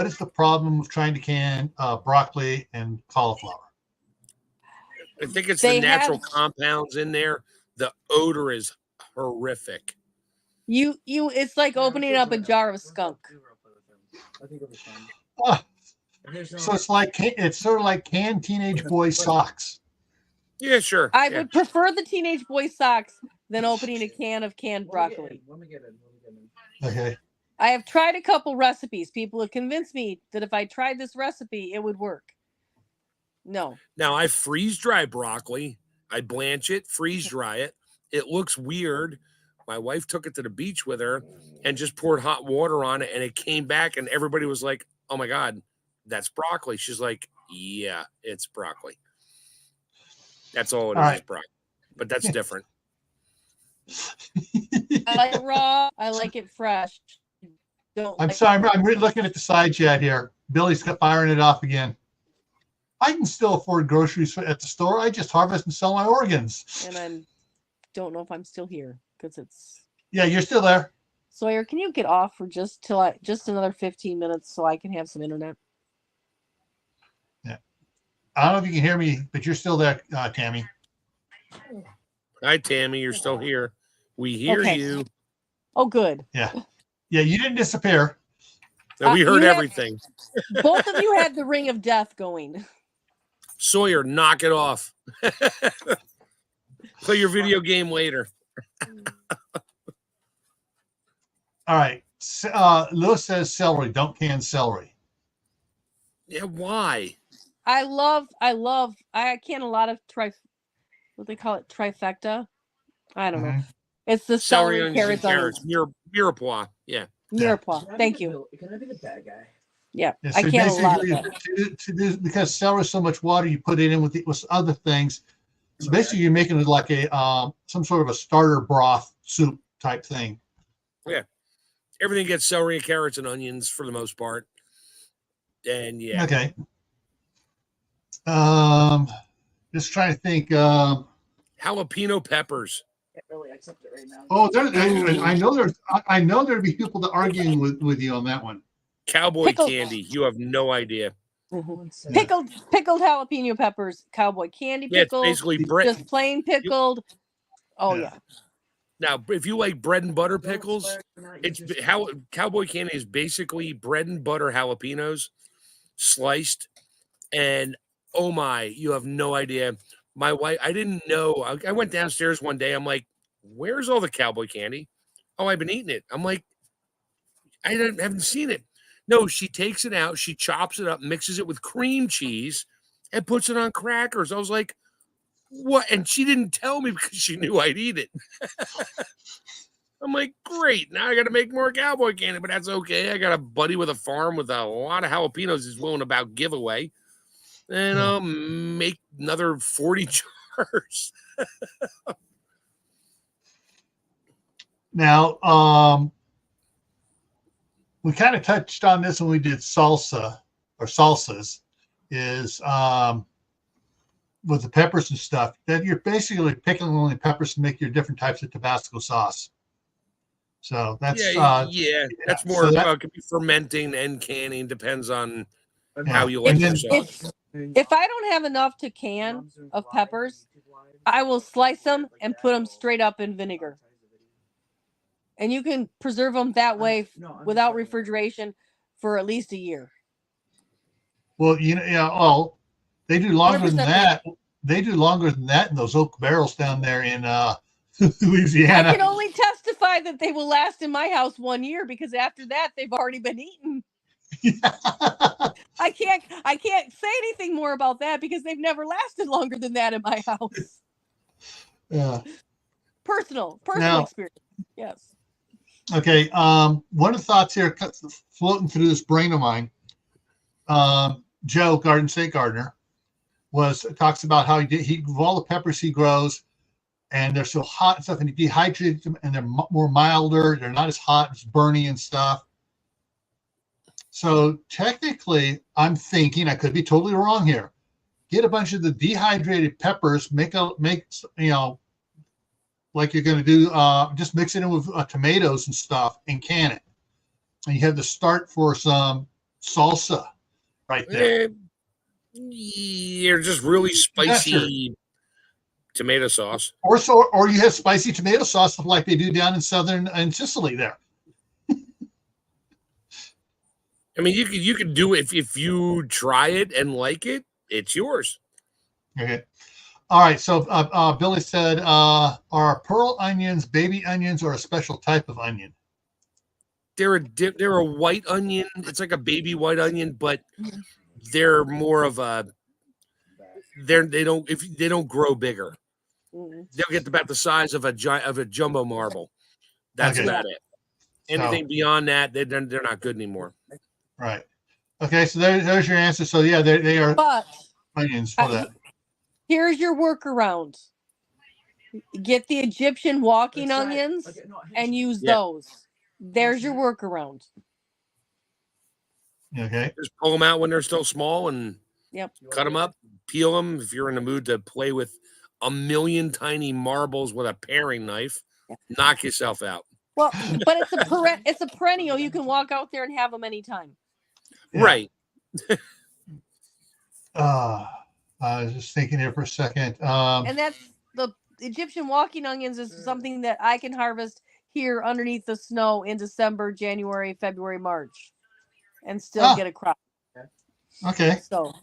is the problem with trying to can broccoli and cauliflower? I think it's the natural compounds in there. The odor is horrific. It's like opening up a jar of skunk. So it's sort of like canned teenage boy socks. Yeah, sure. I would prefer the teenage boy socks than opening a can of canned broccoli. Okay. I have tried a couple recipes. People have convinced me that if I tried this recipe, it would work. No. Now, I freeze dry broccoli. I blanch it, freeze dry it. It looks weird. My wife took it to the beach with her and just poured hot water on it, and it came back, and everybody was like, "Oh, my God, that's broccoli." She's like, "Yeah, it's broccoli." That's all it is, broccoli. But that's different. I like it raw. I like it fresh. I'm sorry. I'm looking at the side chat here. Billy's firing it off again. I can still afford groceries at the store. I just harvest and sell my organs. And I don't know if I'm still here because it's. Yeah, you're still there. Sawyer, can you get off for just another 15 minutes so I can have some internet? Yeah. I don't know if you can hear me, but you're still there, Tammy. Hi, Tammy. You're still here. We hear you. Oh, good. Yeah. Yeah, you didn't disappear. No, we heard everything. Both of you had the ring of death going. Sawyer, knock it off. Play your video game later. All right. Lewis says celery. Don't can celery. Yeah, why? I can a lot of what they call it, trifecta. I don't know. It's the celery, carrots, onions. Mirepoix. Yeah. Mirepoix. Thank you. Can I be the bad guy? Yeah, so I can't a lot of that. Because celery is so much water, you put it in with other things. So basically, you're making it like a some sort of a starter broth soup type thing. Yeah, everything gets celery, carrots, and onions for the most part. And yeah. Okay. Just trying to think. Jalapeno peppers. Can't really accept it right now. Oh, I know there'd be people that arguing with you on that one. Cowboy candy. You have no idea. Mm-hmm. Pickled jalapeno peppers, cowboy candy pickled. Yeah, it's basically just plain pickled. Yeah. Now, if you like bread and butter pickles, cowboy candy is basically bread and butter jalapenos sliced, and oh my, you have no idea. My wife, I didn't know. I went downstairs one day. I'm like, "Where's all the cowboy candy?" "Oh, I've been eating it." I'm like, "I haven't seen it." No, she takes it out, she chops it up, mixes it with cream cheese, and puts it on crackers. I was like, what? And she didn't tell me because she knew I'd eat it. I'm like, great. Now I got to make more cowboy candy, but that's okay. I got a buddy with a farm with a lot of jalapenos he's willing to about give away. And I'll make another 40 peppers. Now, we kind of touched on this when we did salsas, is with the peppers and stuff, that you're basically picking only peppers to make your different types of Tabasco sauce. So that's that's more. So it could be fermenting and canning, depends on how you like your sauce. If I don't have enough to can of peppers, I will slice them and put them straight up in vinegar. And you can preserve them that way without refrigeration for at least a year. Well, they do longer than that. They do longer than that in those oak barrels down there in Louisiana. I can only testify that they will last in my house 1 year, because after that they've already been eaten. I can't say anything more about that because they've never lasted longer than that in my house. Yeah. Personal experience. Yes. Okay. One of the thoughts here floating through this brain of mine, Joe Garden State Gardener talks about how he of all the peppers he grows, and they're so hot and stuff, and he dehydrates them, and they're more milder. They're not as hot, it's burning and stuff. So technically, I'm thinking, I could be totally wrong here. Get a bunch of the dehydrated peppers, make like you're going to do, just mix it in with tomatoes and stuff, and can it. And you have the start for some salsa right there. You're just really spicy tomato sauce. Or you have spicy tomato sauce like they do down in Sicily there. I mean, you could do it if you try it and like it, it's yours. Okay. All right. So Billy said, are pearl onions baby onions or a special type of onion? They're a white onion. It's like a baby white onion, but they're more of a. They don't grow bigger. They'll get about the size of a jumbo marble. That's about it. Anything beyond that, they're not good anymore. Right. Okay. So there's your answer. So yeah, they are onions for that. Here's your workaround. Get the Egyptian walking onions and use those. There's your workaround. Okay. Just pull them out when they're still small and cut them up, peel them. If you're in the mood to play with a million tiny marbles with a paring knife, knock yourself out. Well, but it's a perennial. You can walk out there and have them anytime. Yeah. Right. I was just thinking here for a second. And that's the Egyptian walking onions is something that I can harvest here underneath the snow in December, January, February, March, and still get a crop. Okay. So.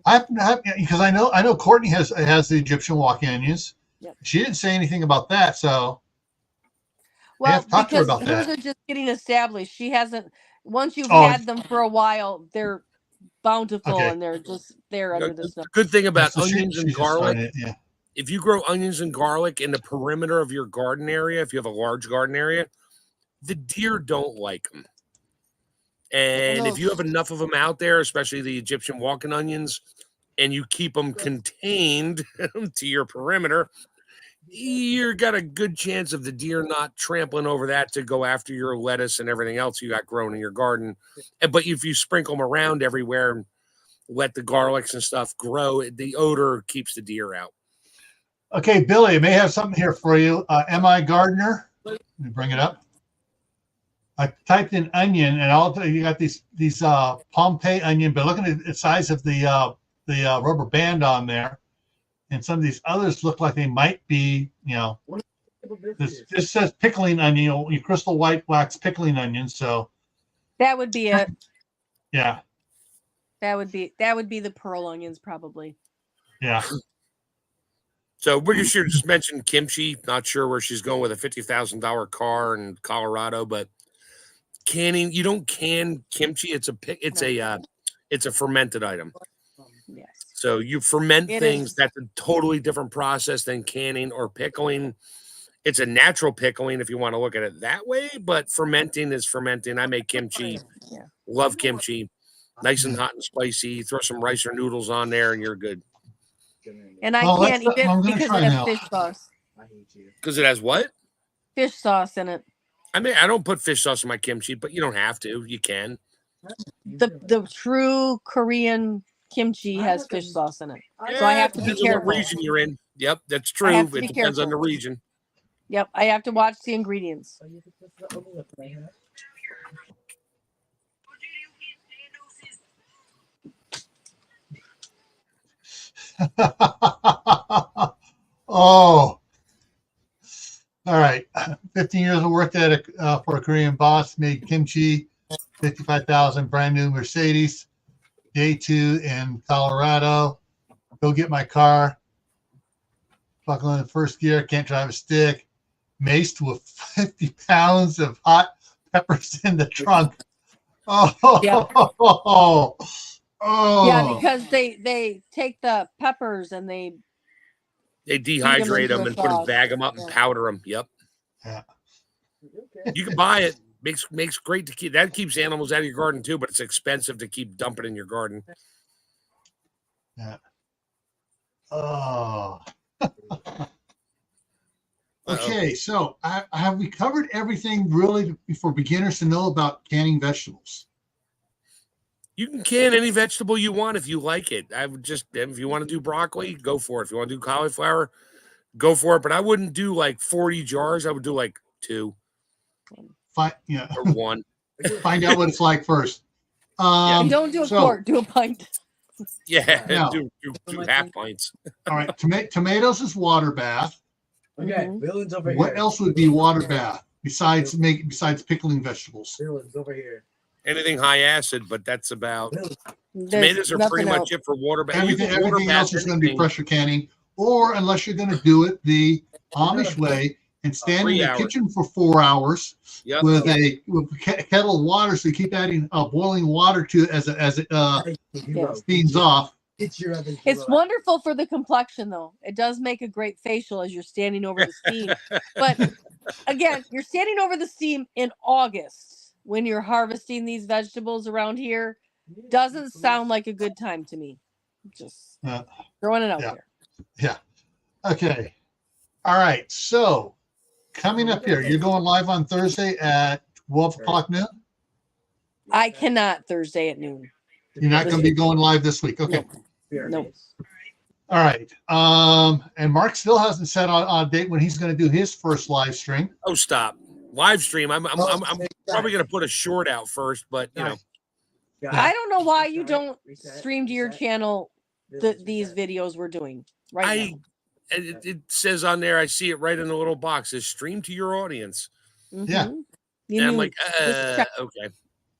Because I know Courtney has the Egyptian walking onions. Yep. She didn't say anything about that, so. Well, because hers are just getting established. She hasn't. Once you've had them for a while, they're bountiful and they're just there under the snow. The good thing about onions and garlic, if you grow onions and garlic in the perimeter of your garden area, if you have a large garden area, the deer don't like them. And if you have enough of them out there, especially the Egyptian walking onions, and you keep them contained to your perimeter, you've got a good chance of the deer not trampling over that to go after your lettuce and everything else you got grown in your garden. But if you sprinkle them around everywhere and let the garlics and stuff grow, the odor keeps the deer out. Okay, Billy, I may have something here for you. M.I. Gardner, let me bring it up. I typed in onion, and you got these Pompeii onion, but looking at the size of the rubber band on there, and some of these others look like they might be, this says pickling onion, your crystal white wax pickling onion. So that would be it. Yeah. That would be the pearl onions, probably. Yeah. So we're just mentioned kimchi. Not sure where she's going with a $50,000 car in Colorado, but canning, you don't can kimchi. It's a fermented item. Yes. So you ferment things. That's a totally different process than canning or pickling. It's a natural pickling if you want to look at it that way, but fermenting is fermenting. I make kimchi. Yeah. Love kimchi. Nice and hot and spicy. Throw some rice or noodles on there and you're good. And I Well, can't eat I'm it gonna because try it has now. fish sauce. I hate you. Because it has what? Fish sauce in it. I mean, I don't put fish sauce in my kimchi, but you don't have to. You can. The true Korean kimchi has fish sauce in it. So I have to be Depends on what careful. region you're in. Yep, that's I true. have to It be depends on the careful. region. Yep, I have to watch the ingredients. Oh, all right. 15 years of work at for a Korean boss, made kimchi, 55,000, brand new Mercedes, day 2 in Colorado. Go get my car. Buckle in the first gear, can't drive a stick. Maced with 50 pounds of hot peppers in the trunk. Oh, Yeah. oh, Yeah, because they take the peppers and they dehydrate them and bag them up and powder them. Yep. Yeah. You can buy it. Makes great to keep. That keeps animals out of your garden too, but it's expensive to keep dumping in your garden. Yeah. Oh. Okay, so have we covered everything really for beginners to know about canning vegetables? You can can any vegetable you want if you like it. I would just, if you want to do broccoli, go for it. If you want to do cauliflower, go for it. But I wouldn't do like 40 jars. I would do like 2 or 1. Find out what it's like first. Don't do a quart, do a pint. Yeah, Now, do 2 half pints. All right, tomatoes is water bath. Okay, Villain's over here. What else would be water bath besides pickling vegetables? Villain's over here. Anything high acid, but that's about. Tomatoes are pretty much it for water bath. Everything else is going to be pressure canning, or unless you're going to do it the Amish way and stand in the kitchen for 4 hours with a kettle of water, so you keep adding boiling water to it as it steams off. It's wonderful for the complexion, though. It does make a great facial as you're standing over the steam. But again, you're standing over the steam in August when you're harvesting these vegetables around here. Doesn't sound like a good time to me. Just throwing it out there. Yeah. Okay. All right. So coming up here, you're going live on Thursday at 12 o'clock noon? I cannot Thursday at noon. You're not going to be going live this week. Okay. No. All right. And Mark still hasn't set on a date when he's going to do his first live stream. Oh, stop. Live stream. I'm probably going to put a short out first, but you know. I don't know why you don't stream to your channel these videos we're doing right now. It says on there, I see it right in the little box, is stream to your audience. Yeah. And I'm like, okay.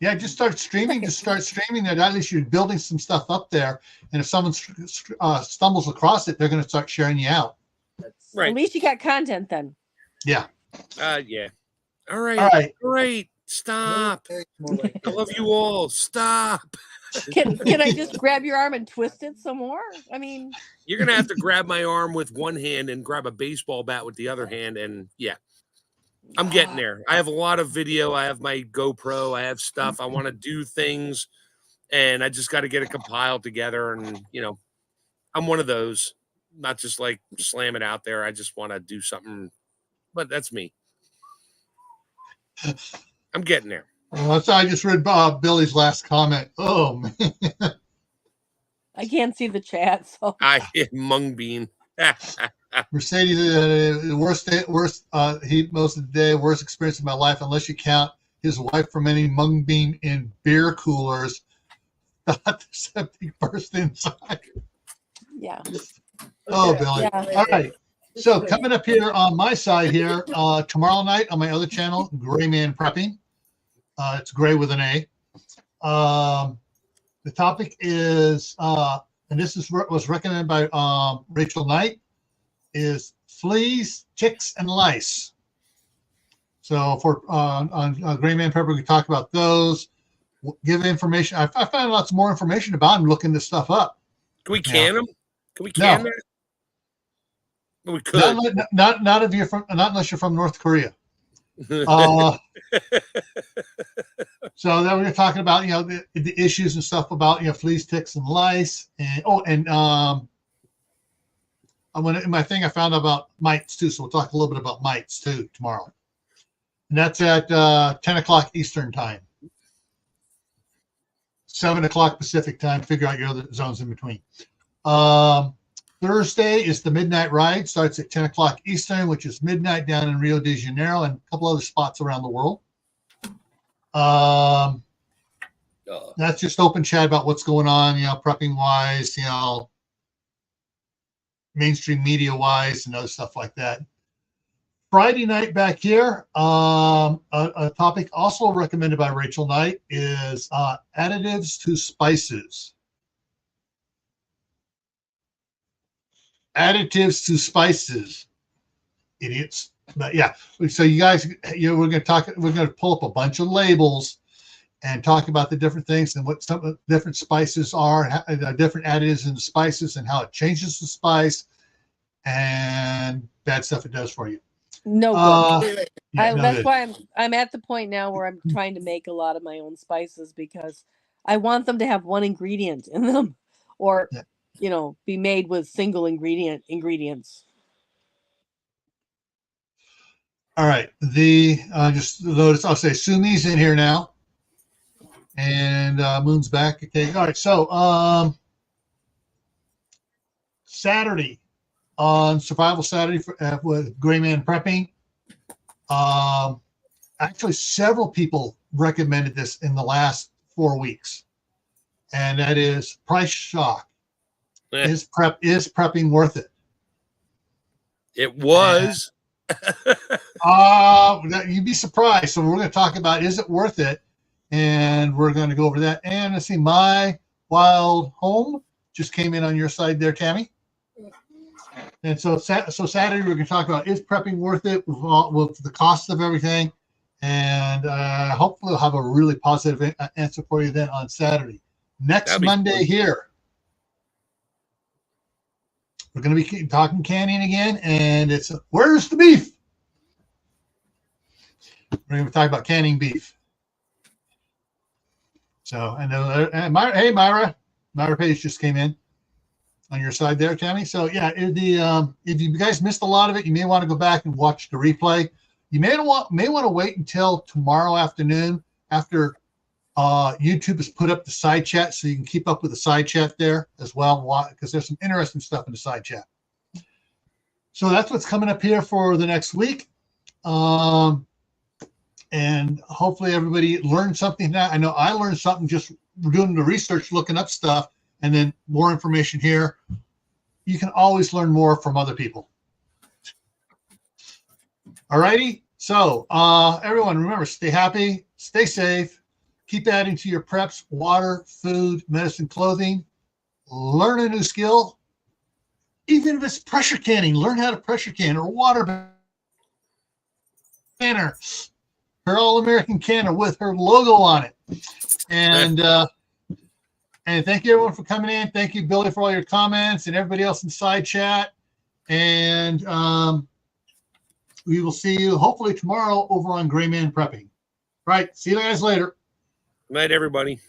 Yeah, just start streaming. Just start streaming that. At least you're building some stuff up there. And if someone stumbles across it, they're going to start sharing you out. Right. At least you got content then. Yeah. Yeah. All right. Great. Stop. I love you all. Stop. Can I just grab your arm and twist it some more? I mean, you're going to have to grab my arm with one hand and grab a baseball bat with the other hand. And yeah. I'm getting there. I have a lot of video. I have my GoPro. I have stuff. I want to do things, and I just got to get it compiled together. And, you know, I'm one of those, not just like slam it out there. I just want to do something, but that's me. I'm getting there. So I just read Billy's last comment. Oh, man. I can't see the chat. So I mung bean. Mercedes, worst most of the day, worst experience of my life, unless you count his wife from any mung bean in beer coolers. Thought the septic burst inside. Yeah. Oh, Billy. Yeah. All right. So coming up here on my side here, tomorrow night on my other channel, Gray Man Prepping. It's Gray with an A. The topic is, and this was recommended by Rachel Knight, is fleas, ticks, and lice. So for on Gray Man Pepper, we talk about those. Give information. I found lots more information about them. Looking this stuff up. Can we can them? Can we can that? We could. Not if you're from, not unless you're from North Korea. So then we're talking about the issues and stuff about fleas, ticks, and lice, and in my thing, I found out about mites too. So we'll talk a little bit about mites too tomorrow. And that's at 10 o'clock Eastern time. 7 o'clock Pacific time. Figure out your other zones in between. Thursday is the midnight ride. Starts at 10 o'clock Eastern, which is midnight down in Rio de Janeiro and a couple other spots around the world. That's just open chat about what's going on, prepping wise, mainstream media wise, and other stuff like that. Friday night back here, a topic also recommended by Rachel Knight is additives to spices. Additives to spices, idiots. But yeah, so you guys, we're going to pull up a bunch of labels and talk about the different things and what some of the different spices are, and different additives in the spices and how it changes the spice and bad stuff it does for you. No good. That's good. why I'm at the point now where I'm trying to make a lot of my own spices because I want them to have one ingredient in them, or be made with single ingredients. All right. Just notice I'll say Sumi's in here now. And Moon's back. Okay. All right. So Saturday on Survival Saturday with Gray Man Prepping. Actually, several people recommended this in the last 4 weeks, and that is Price Shock. Is prepping worth it? It was. You'd be surprised. So we're going to talk about is it worth it, and we're going to go over that. And let's see, My Wild Home just came in on your side there, Tammy. And so Saturday we're going to talk about is prepping worth it with the cost of everything, and hopefully we'll have a really positive answer for you then on Saturday. Next Monday here, we're going to be talking canning again, and it's where's the beef? We're going to be talking about canning beef. So, and Myra Page just came in on your side there, Tammy. So, yeah, if you guys missed a lot of it, you may want to go back and watch the replay. You may want to wait until tomorrow afternoon after YouTube has put up the side chat, so you can keep up with the side chat there as well, because there's some interesting stuff in the side chat. So that's what's coming up here for the next week. And hopefully everybody learned something now. I know I learned something just doing the research, looking up stuff, and then more information here. You can always learn more from other people. All righty. So everyone, remember, stay happy, stay safe. Keep adding to your preps: water, food, medicine, clothing. Learn a new skill. Even if it's pressure canning, learn how to pressure can, or water canner. Her All-American canner with her logo on it. And thank you everyone for coming in. Thank you, Billy, for all your comments, and everybody else in side chat. And we will see you hopefully tomorrow over on Gray Man Prepping. Right. See you guys later. Night, everybody.